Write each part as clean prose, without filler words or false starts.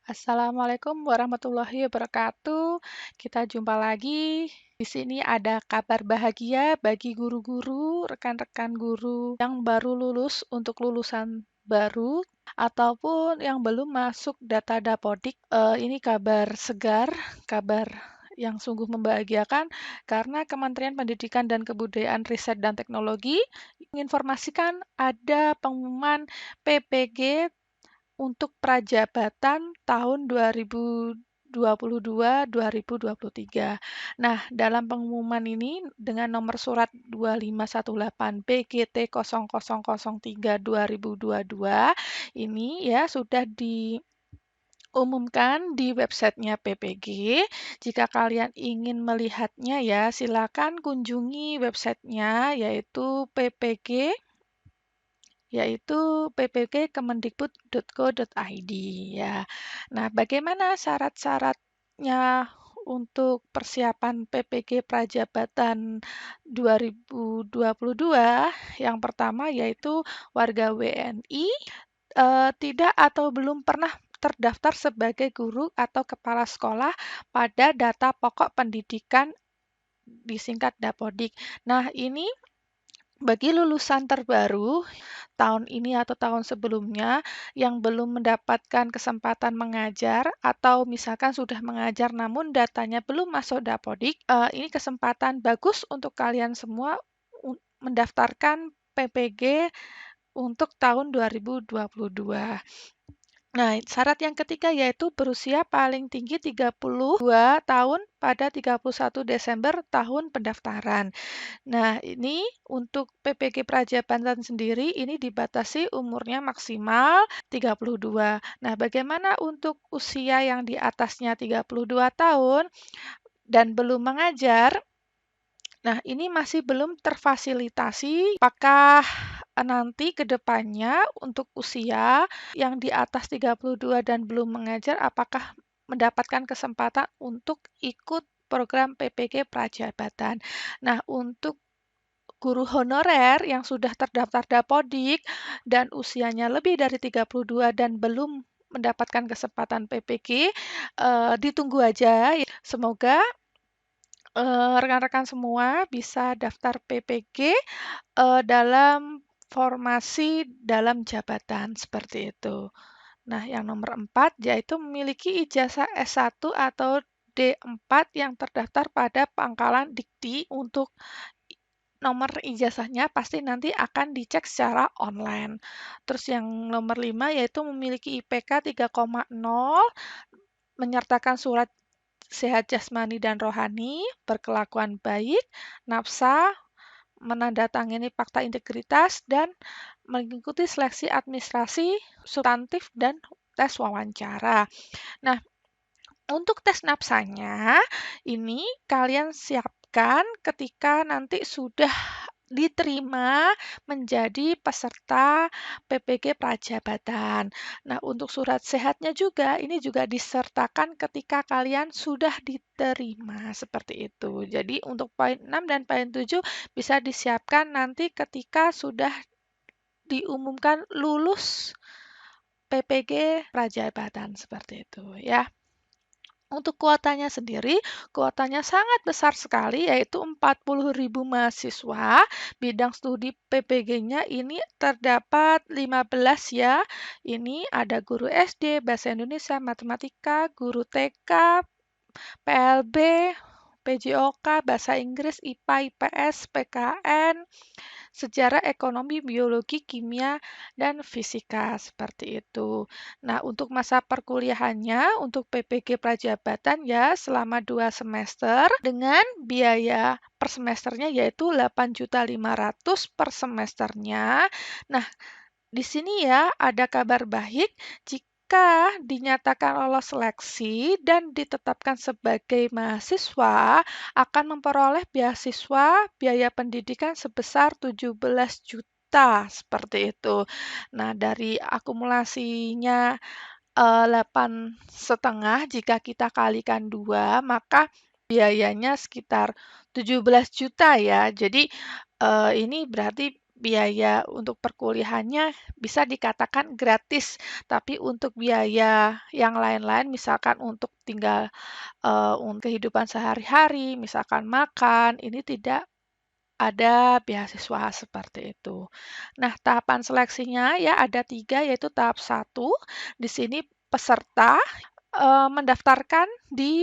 Assalamualaikum warahmatullahi wabarakatuh. Kita jumpa lagi. Di sini ada kabar bahagia bagi guru-guru, rekan-rekan guru yang baru lulus untuk lulusan baru ataupun yang belum masuk data Dapodik. Ini kabar segar, kabar yang sungguh membahagiakan karena Kementerian Pendidikan dan Kebudayaan Riset dan Teknologi menginformasikan ada pengumuman PPG untuk prajabatan tahun 2022-2023. Nah, dalam pengumuman ini dengan nomor surat 2518 BGT 0003 2022 ini ya sudah diumumkan di websitenya PPG. Jika kalian ingin melihatnya ya, silakan kunjungi websitenya yaitu ppg.kemendikbud.go.id ya. Nah, bagaimana syarat-syaratnya untuk persiapan PPG Prajabatan 2022? Yang pertama yaitu warga WNI tidak atau belum pernah terdaftar sebagai guru atau kepala sekolah pada data pokok pendidikan disingkat Dapodik. Nah, ini bagi lulusan terbaru tahun ini atau tahun sebelumnya yang belum mendapatkan kesempatan mengajar atau misalkan sudah mengajar namun datanya belum masuk Dapodik, ini kesempatan bagus untuk kalian semua mendaftarkan PPG untuk tahun 2022. Nah, syarat yang ketiga yaitu berusia paling tinggi 32 tahun pada 31 Desember tahun pendaftaran. Nah, ini untuk PPG Prajabatan sendiri ini dibatasi umurnya maksimal 32. Nah, bagaimana untuk usia yang di atasnya 32 tahun dan belum mengajar? Nah, ini masih belum terfasilitasi. Apakah nanti ke depannya untuk usia yang di atas 32 dan belum mengajar, apakah mendapatkan kesempatan untuk ikut program PPG Prajabatan? Nah, untuk guru honorer yang sudah terdaftar Dapodik dan usianya lebih dari 32 dan belum mendapatkan kesempatan PPG, ditunggu aja. Semoga rekan-rekan semua bisa daftar PPG dalam formasi dalam jabatan seperti itu. Nah, yang nomor 4 yaitu memiliki ijazah S1 atau D4 yang terdaftar pada Pangkalan Dikti. Untuk nomor ijazahnya pasti nanti akan dicek secara online. Terus yang nomor 5 yaitu memiliki IPK 3,0, menyertakan surat sehat jasmani dan rohani, berkelakuan baik, nafsa, menandatangani fakta integritas, dan mengikuti seleksi administrasi, substantif, dan tes wawancara. Nah, untuk tes nafsanya, ini kalian siapkan ketika nanti sudah diterima menjadi peserta PPG Prajabatan. Nah, untuk surat sehatnya juga, ini juga disertakan ketika kalian sudah diterima, seperti itu. Jadi, untuk poin 6 dan poin 7 bisa disiapkan nanti ketika sudah diumumkan lulus PPG Prajabatan, seperti itu ya. Untuk kuotanya sendiri, kuotanya sangat besar sekali, yaitu 40.000 mahasiswa. Bidang studi PPG-nya ini terdapat 15 ya. Ini ada guru SD, Bahasa Indonesia, Matematika, guru TK, PLB, PJOK, Bahasa Inggris, IPA, IPS, PKN, sejarah, ekonomi, biologi, kimia, dan fisika, seperti itu. Nah, untuk masa perkuliahannya, untuk PPG Prajabatan ya selama 2 semester dengan biaya per semesternya yaitu 8.500.000 per semesternya. Nah, di sini ya ada kabar baik jika dinyatakan lolos seleksi dan ditetapkan sebagai mahasiswa akan memperoleh beasiswa biaya pendidikan sebesar 17 juta seperti itu. Nah, dari akumulasinya 8,5 jika kita kalikan 2 maka biayanya sekitar 17 juta ya. Jadi ini berarti biaya untuk perkuliahannya bisa dikatakan gratis, tapi untuk biaya yang lain-lain misalkan untuk tinggal untuk kehidupan sehari-hari, misalkan makan, ini tidak ada beasiswa seperti itu. Nah, tahapan seleksinya ya ada 3, yaitu tahap 1. Di sini peserta mendaftarkan di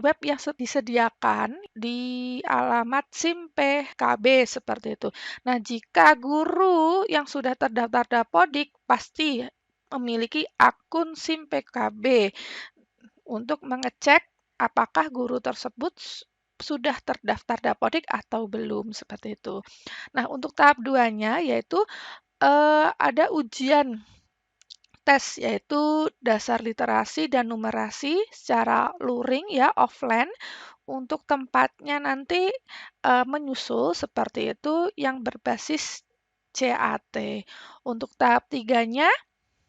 web yang disediakan di alamat SIM PKB seperti itu. Nah, jika guru yang sudah terdaftar Dapodik pasti memiliki akun SIM PKB untuk mengecek apakah guru tersebut sudah terdaftar Dapodik atau belum seperti itu. Nah, untuk tahap 2-nya yaitu ada ujian tes yaitu dasar literasi dan numerasi secara luring ya offline. Untuk tempatnya nanti menyusul seperti itu yang berbasis CAT. Untuk tahap 3-nya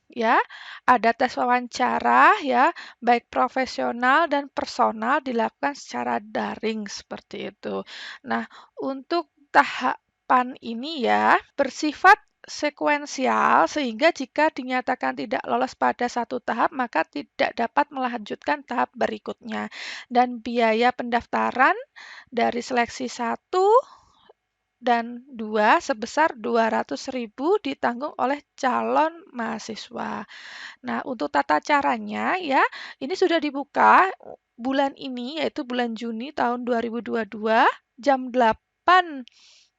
ya ada tes wawancara ya baik profesional dan personal dilakukan secara daring seperti itu. Nah, untuk tahapan ini ya bersifat sekuensial sehingga jika dinyatakan tidak lolos pada satu tahap maka tidak dapat melanjutkan tahap berikutnya dan biaya pendaftaran dari seleksi 1 dan 2 sebesar 200.000 ditanggung oleh calon mahasiswa. Nah, untuk tata caranya ya, ini sudah dibuka bulan ini yaitu bulan Juni tahun 2022 jam 8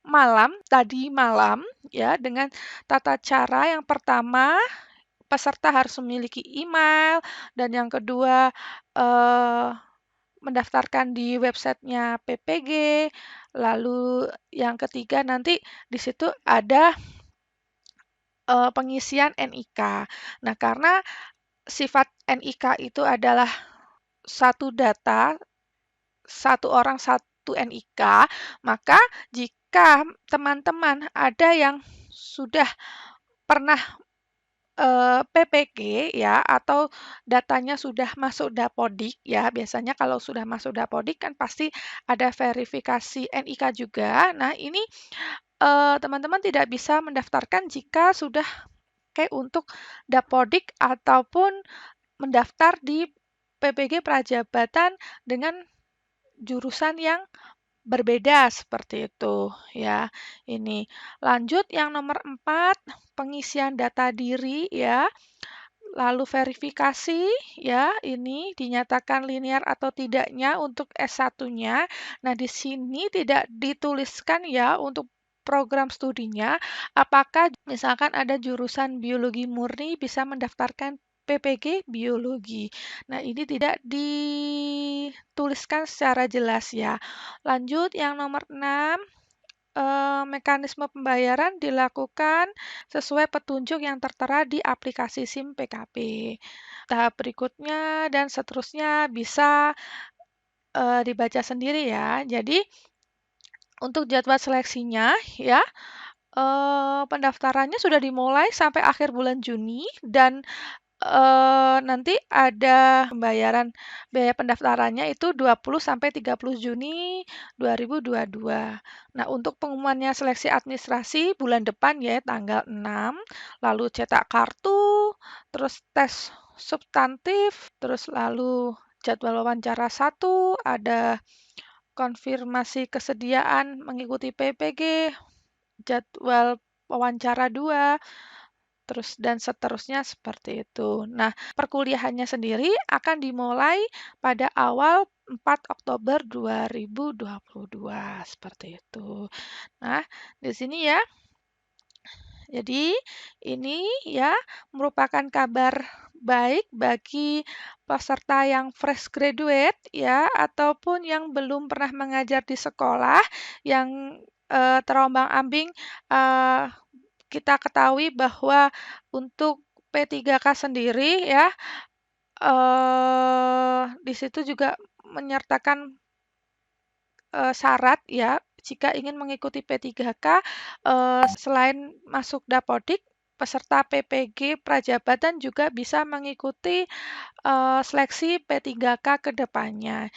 malam, tadi malam ya dengan tata cara yang pertama peserta harus memiliki email dan yang kedua mendaftarkan di websitenya PPG, lalu yang ketiga nanti di situ ada pengisian NIK. Nah, karena sifat NIK itu adalah satu data, satu orang satu NIK, maka jika teman-teman ada yang sudah pernah PPG ya atau datanya sudah masuk Dapodik ya, biasanya kalau sudah masuk Dapodik kan pasti ada verifikasi NIK juga. Nah, ini teman-teman tidak bisa mendaftarkan jika sudah kayak untuk Dapodik ataupun mendaftar di PPG Prajabatan dengan jurusan yang berbeda seperti itu ya. Ini lanjut yang nomor 4 pengisian data diri ya. Lalu verifikasi ya, ini dinyatakan linear atau tidaknya untuk S1-nya. Nah, di sini tidak dituliskan ya untuk program studinya, apakah misalkan ada jurusan biologi murni bisa mendaftarkan PPG biologi. Nah, ini tidak dituliskan secara jelas ya. Lanjut yang nomor 6 mekanisme pembayaran dilakukan sesuai petunjuk yang tertera di aplikasi SIM PKB. Tahap berikutnya dan seterusnya bisa dibaca sendiri ya. Jadi untuk jadwal seleksinya ya pendaftarannya sudah dimulai sampai akhir bulan Juni dan nanti ada pembayaran biaya pendaftarannya itu 20 sampai 30 Juni 2022. Nah, untuk pengumumannya seleksi administrasi bulan depan ya tanggal 6, lalu cetak kartu, terus tes substantif, terus lalu jadwal wawancara 1, ada konfirmasi kesediaan mengikuti PPG, jadwal wawancara 2, terus dan seterusnya seperti itu. Nah, perkuliahannya sendiri akan dimulai pada awal 4 Oktober 2022 seperti itu. Nah, di sini ya. Jadi, ini ya merupakan kabar baik bagi peserta yang fresh graduate ya ataupun yang belum pernah mengajar di sekolah yang terombang-ambing kita ketahui bahwa untuk P3K sendiri ya, di situ juga menyertakan syarat ya, jika ingin mengikuti P3K, selain masuk Dapodik, peserta PPG Prajabatan juga bisa mengikuti seleksi P3K ke depannya.